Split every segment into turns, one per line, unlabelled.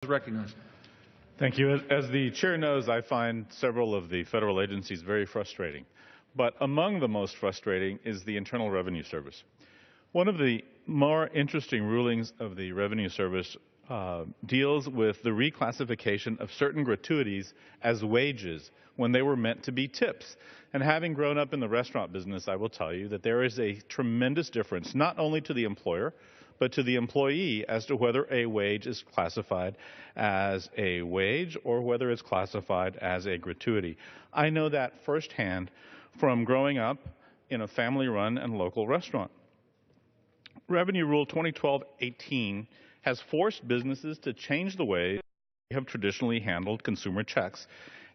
Recognized.
Thank you. As the chair knows, I find several of the federal agencies very frustrating. But among the most frustrating is the Internal Revenue Service. One of the more interesting rulings of the Revenue Service deals with the reclassification of certain gratuities as wages when they were meant to be tips. And having grown up in the restaurant business, I will tell you that there is a tremendous difference, not only to the employer, but to the employee as to whether a wage is classified as a wage or whether it's classified as a gratuity. I know that firsthand from growing up in a family-run and local restaurant. Revenue Rule 2012-18 has forced businesses to change the way they have traditionally handled consumer checks.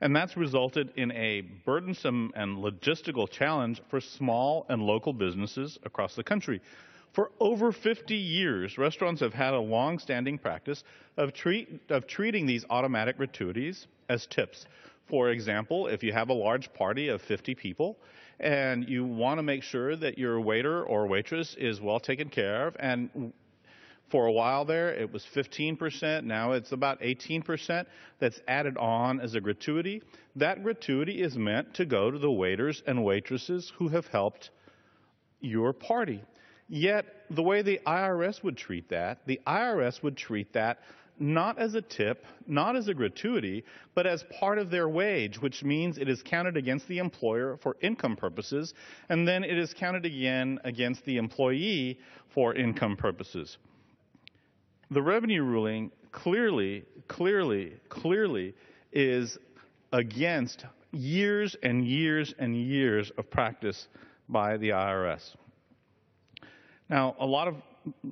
And that's resulted in a burdensome and logistical challenge for small and local businesses across the country. For over 50 years, restaurants have had a long-standing practice of treating these automatic gratuities as tips. For example, if you have a large party of 50 people and you want to make sure that your waiter or waitress is well taken care of, and for a while there it was 15%, now it's about 18% that's added on as a gratuity. That gratuity is meant to go to the waiters and waitresses who have helped your party. Yet, the way the IRS would treat that, the IRS would treat that not as a tip, not as a gratuity, but as part of their wage, which means it is counted against the employer for income purposes, and then it is counted again against the employee for income purposes. The revenue ruling clearly is against years and years and years of practice by the IRS. Now, a lot of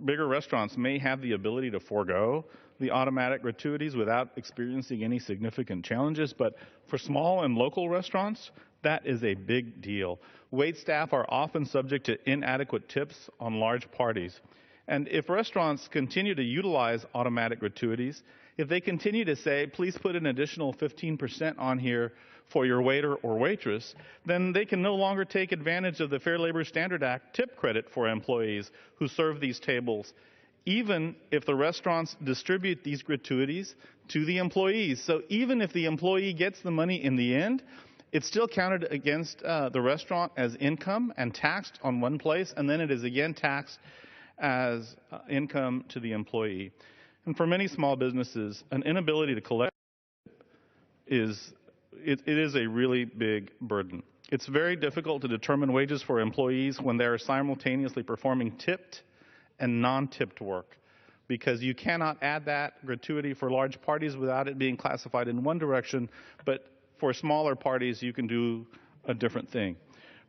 bigger restaurants may have the ability to forego the automatic gratuities without experiencing any significant challenges, but for small and local restaurants, that is a big deal. Wait staff are often subject to inadequate tips on large parties. And if restaurants continue to utilize automatic gratuities, if they continue to say, please put an additional 15% on here for your waiter or waitress, then they can no longer take advantage of the Fair Labor Standards Act tip credit for employees who serve these tables, even if the restaurants distribute these gratuities to the employees. So even if the employee gets the money in the end, it's still counted against the restaurant as income and taxed on one place, and then it is again taxed as income to the employee. And for many small businesses, an inability to collect is a really big burden. It's very difficult to determine wages for employees when they are simultaneously performing tipped and non-tipped work, because you cannot add that gratuity for large parties without it being classified in one direction, but for smaller parties you can do a different thing.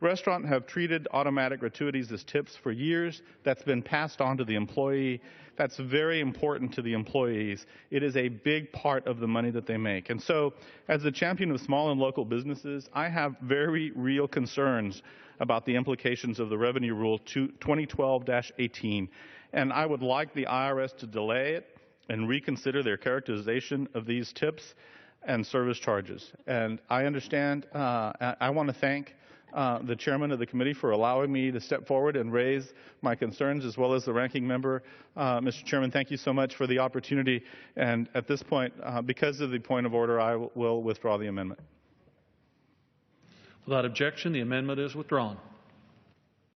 Restaurants have treated automatic gratuities as tips for years. That's been passed on to the employee. That's very important to the employees. It is a big part of the money that they make. And so, as the champion of small and local businesses, I have very real concerns about the implications of the Revenue Rule 2012-18. And I would like the IRS to delay it and reconsider their characterization of these tips and service charges. And I understand, I want to thank the chairman of the committee for allowing me to step forward and raise my concerns, as well as the ranking member. Mr. Chairman, thank you so much for the opportunity. And at this point, because of the point of order, I will withdraw the amendment.
Without objection, the amendment is withdrawn.